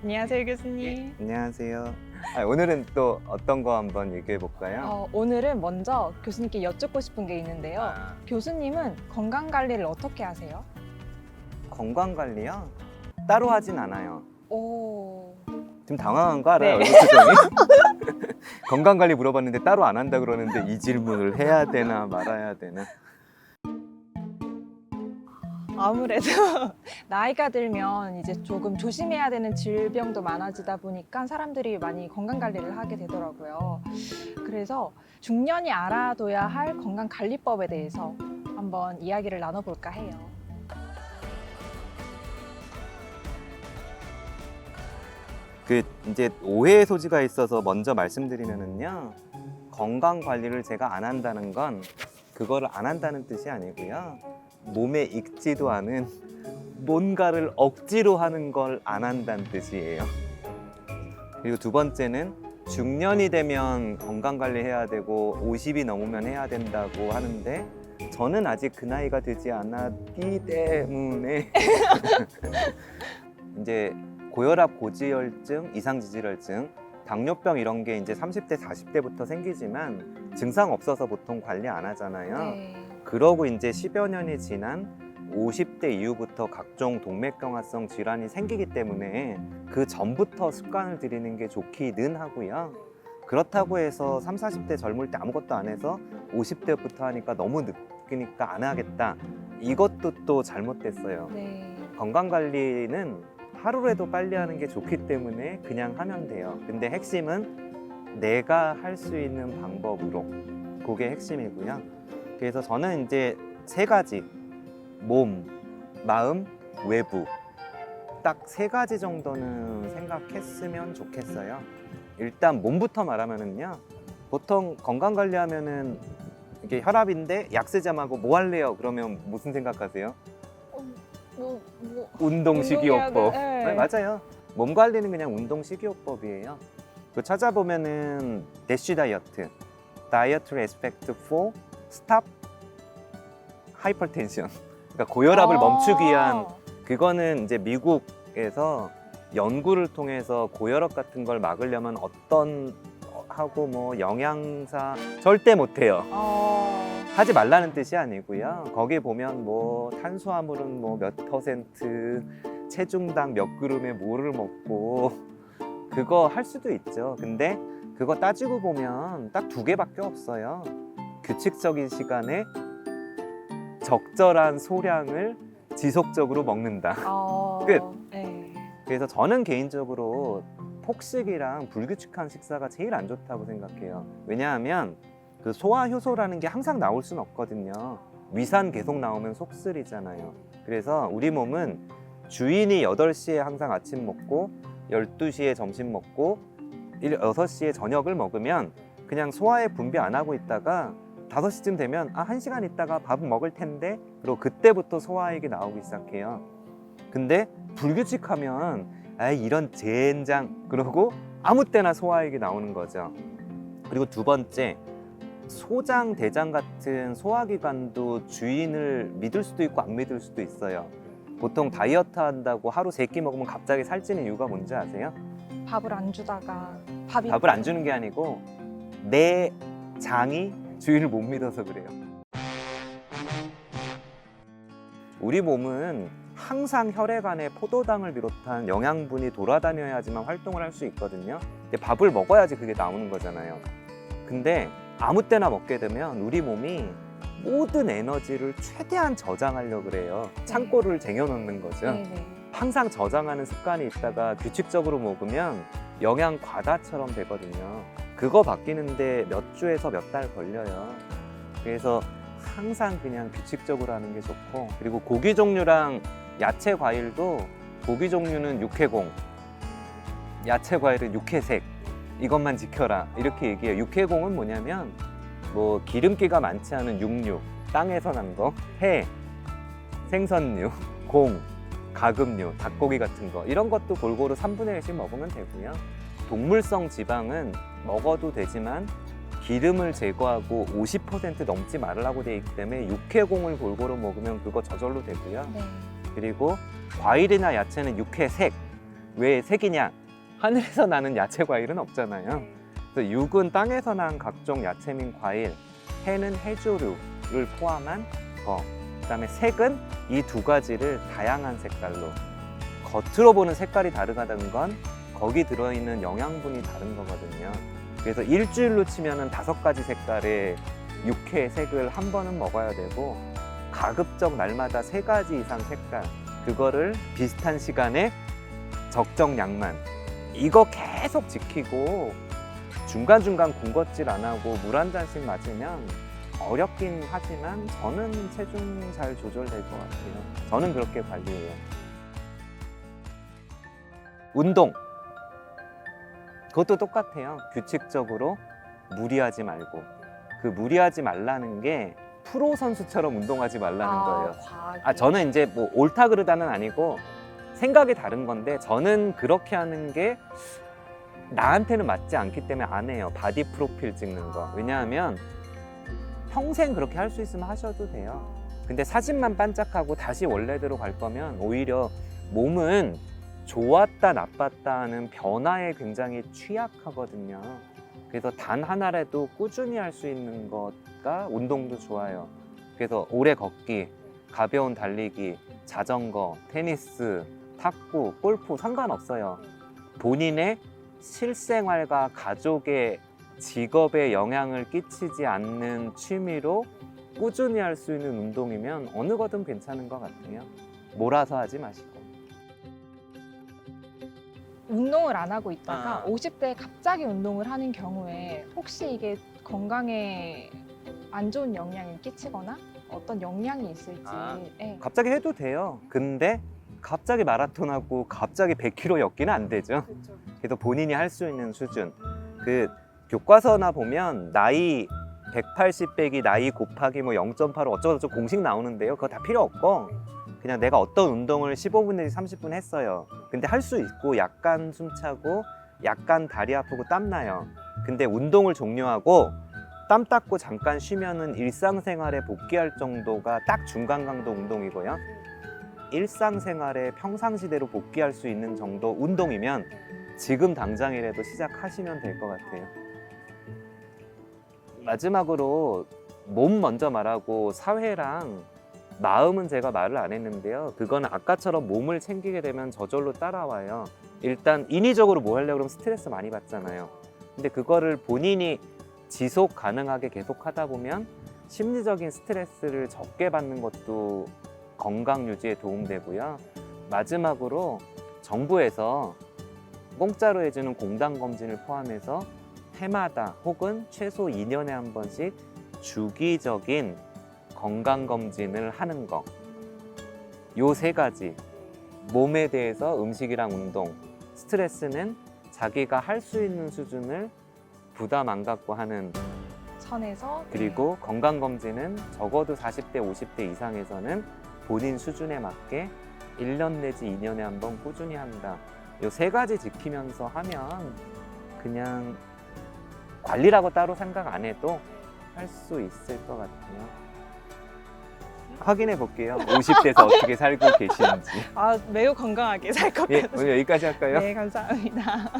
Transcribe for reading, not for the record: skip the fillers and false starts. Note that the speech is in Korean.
안녕하세요, 교수님. 안녕하세요. 오늘은 또 어떤 거 한번 얘기해 볼까요? 오늘은 먼저 교수님께 여쭙고 싶은 게 있는데요. 교수님은 건강 관리를 어떻게 하세요? 건강 관리요? 따로 하진 않아요. 오, 좀 당황한 거 알아요? 네. 얼굴 표정이? 건강 관리 물어봤는데 따로 안 한다 그러는데 이 질문을 해야 되나 말아야 되나? 아무래도 나이가 들면 이제 조금 조심해야 되는 질병도 많아지다 보니까 사람들이 많이 건강 관리를 하게 되더라고요. 그래서 중년이 알아둬야 할 건강 관리법에 대해서 한번 이야기를 나눠볼까 해요. 이제 오해의 소지가 있어서 먼저 말씀드리면은요. 건강 관리를 제가 안 한다는 건 그거를 안 한다는 뜻이 아니고요. 몸에 익지도 않은 뭔가를 억지로 하는 걸 안 한다는 뜻이에요. 그리고 두 번째는 중년이 되면 건강 관리해야 되고 50이 넘으면 해야 된다고 하는데 저는 아직 그 나이가 되지 않았기 때문에 이제 고혈압, 고지혈증, 이상지질혈증, 당뇨병 이런 게 이제 30대, 40대부터 생기지만 증상 없어서 보통 관리 안 하잖아요. 네. 그러고 이제 10여 년이 지난 50대 이후부터 각종 동맥경화성 질환이 생기기 때문에 그 전부터 습관을 들이는 게 좋기는 하고요. 그렇다고 해서 30, 40대 젊을 때 아무것도 안 해서 50대부터 하니까 너무 느끼니까 안 하겠다. 이것도 또 잘못됐어요. 네. 건강관리는 하루라도 빨리 하는 게 좋기 때문에 그냥 하면 돼요. 근데 핵심은 내가 할 수 있는 방법으로, 그게 핵심이고요. 그래서 저는 이제 세 가지, 몸, 마음, 외부, 딱 세 가지 정도는 생각했으면 좋겠어요. 일단 몸부터 말하면은요, 보통 건강관리하면은 이게 혈압인데 약 쓰자마고 뭐 할래요? 그러면 무슨 생각하세요? 운동 식이요법. 네. 네, 맞아요. 몸 관리는 그냥 운동 식이요법이에요. 그 찾아보면은 대쉬 다이어트, 다이어트 레스펙트 for 스탑 하이퍼텐션. 그러니까 고혈압을 멈추기 위한, 그거는 이제 미국에서 연구를 통해서 고혈압 같은 걸 막으려면 어떤 하고 뭐 영양사 절대 못 해요. 하지 말라는 뜻이 아니고요. 거기 보면 뭐 탄수화물은 뭐 몇 퍼센트, 체중당 몇 그램의 뭐를 먹고 그거 할 수도 있죠. 근데 그거 따지고 보면 딱 두 개밖에 없어요. 규칙적인 시간에 적절한 소량을 지속적으로 먹는다. 끝. 네. 그래서 저는 개인적으로 폭식이랑 불규칙한 식사가 제일 안 좋다고 생각해요. 왜냐하면 그 소화 효소라는 게 항상 나올 수는 없거든요. 위산 계속 나오면 속쓰리잖아요. 그래서 우리 몸은 주인이 8시에 항상 아침 먹고 12시에 점심 먹고 6시에 저녁을 먹으면 그냥 소화에 분비 안 하고 있다가 5시쯤 되면 1시간 있다가 밥 먹을 텐데, 그리고 그때부터 소화액이 나오기 시작해요. 근데 불규칙하면 이런 젠장, 그러고 아무 때나 소화액이 나오는 거죠. 그리고 두 번째, 소장, 대장 같은 소화기관도 주인을 믿을 수도 있고 안 믿을 수도 있어요. 보통 다이어트 한다고 하루 3끼 먹으면 갑자기 살찌는 이유가 뭔지 아세요? 밥을 안 주다가 밥을 안 주는 게 아니고 내 장이 주인을 못 믿어서 그래요. 우리 몸은 항상 혈액안에 포도당을 비롯한 영양분이 돌아다녀야지만 활동을 할 수 있거든요. 근데 밥을 먹어야지 그게 나오는 거잖아요. 근데 아무 때나 먹게 되면 우리 몸이 모든 에너지를 최대한 저장하려고 그래요. 창고를 쟁여놓는 거죠. 네네. 항상 저장하는 습관이 있다가 규칙적으로 먹으면 영양 과다처럼 되거든요. 그거 바뀌는데 몇 주에서 몇 달 걸려요. 그래서 항상 그냥 규칙적으로 하는 게 좋고, 그리고 고기 종류랑 야채 과일도, 고기 종류는 육해공, 야채 과일은 육해색, 이것만 지켜라 이렇게 얘기해요. 육해공은 뭐냐면 뭐 기름기가 많지 않은 육류, 땅에서 난 거, 해, 생선류, 공, 가금류, 닭고기 같은 거, 이런 것도 골고루 3분의 1씩 먹으면 되고요. 동물성 지방은 먹어도 되지만 기름을 제거하고 50% 넘지 말라고 되어 있기 때문에 육해공을 골고루 먹으면 그거 저절로 되고요. 네. 그리고 과일이나 야채는 육해색, 왜 색이냐? 하늘에서 나는 야채 과일은 없잖아요. 그래서 육은 땅에서 난 각종 야채 및 과일, 해는 해조류를 포함한 거. 그다음에 색은 이 두 가지를 다양한 색깔로. 겉으로 보는 색깔이 다르다는 건 거기 들어있는 영양분이 다른 거거든요. 그래서 일주일로 치면은 5가지 색깔의 육회 색을 한 번은 먹어야 되고, 가급적 날마다 3가지 이상 색깔, 그거를 비슷한 시간에 적정량만, 이거 계속 지키고 중간중간 군것질 안 하고 물 한 잔씩 마시면 어렵긴 하지만 저는 체중 잘 조절될 것 같아요. 저는 그렇게 관리해요. 운동, 그것도 똑같아요. 규칙적으로 무리하지 말고. 그 무리하지 말라는 게 프로 선수처럼 운동하지 말라는 거예요. 과하게. 저는 이제 뭐 옳다 그르다는 아니고 생각이 다른 건데, 저는 그렇게 하는 게 나한테는 맞지 않기 때문에 안 해요. 바디 프로필 찍는 거. 왜냐하면 평생 그렇게 할 수 있으면 하셔도 돼요. 근데 사진만 반짝하고 다시 원래대로 갈 거면 오히려 몸은 좋았다 나빴다 하는 변화에 굉장히 취약하거든요. 그래서 단 하나라도 꾸준히 할 수 있는 것과 운동도 좋아요. 그래서 오래 걷기, 가벼운 달리기, 자전거, 테니스, 탁구, 골프 상관없어요. 본인의 실생활과 가족의 직업에 영향을 끼치지 않는 취미로 꾸준히 할 수 있는 운동이면 어느 거든 괜찮은 것 같아요. 몰아서 하지 마시고. 운동을 안 하고 있다가 50대에 갑자기 운동을 하는 경우에 혹시 이게 건강에 안 좋은 영향을 끼치거나 어떤 영향이 있을지. 예. 갑자기 해도 돼요. 근데 갑자기 마라톤하고 갑자기 100km 엮기는 안 되죠. 그래서 본인이 할 수 있는 수준. 그 교과서나 보면 나이 180 빼기 나이 곱하기 뭐 0.85 어쩌고저쩌고 공식 나오는데요. 그거 다 필요 없고 그냥 내가 어떤 운동을 15분 내지 30분 했어요. 근데 할 수 있고 약간 숨차고 약간 다리 아프고 땀나요. 근데 운동을 종료하고 땀 닦고 잠깐 쉬면은 일상생활에 복귀할 정도가 딱 중간 강도 운동이고요. 일상생활에 평상시대로 복귀할 수 있는 정도 운동이면 지금 당장이라도 시작하시면 될 것 같아요. 마지막으로 몸 먼저 말하고 사회랑 마음은 제가 말을 안 했는데요. 그거는 아까처럼 몸을 챙기게 되면 저절로 따라와요. 일단 인위적으로 뭐 하려고 그러면 스트레스 많이 받잖아요. 근데 그거를 본인이 지속 가능하게 계속 하다 보면 심리적인 스트레스를 적게 받는 것도 건강 유지에 도움되고요. 마지막으로 정부에서 공짜로 해주는 공당검진을 포함해서 해마다 혹은 최소 2년에 한 번씩 주기적인 건강검진을 하는 거. 요 3가지. 몸에 대해서 음식이랑 운동, 스트레스는 자기가 할 수 있는 수준을 부담 안 갖고 하는, 선에서. 그리고 건강검진은 적어도 40대, 50대 이상에서는 본인 수준에 맞게 1년 내지 2년에 한 번 꾸준히 한다. 요 3가지 지키면서 하면 그냥 관리라고 따로 생각 안 해도 할 수 있을 것 같아요. 확인해 볼게요. 50대에서 어떻게 살고 계시는지. 매우 건강하게 살 것 예, 같아요. 오늘 여기까지 할까요? 네, 감사합니다.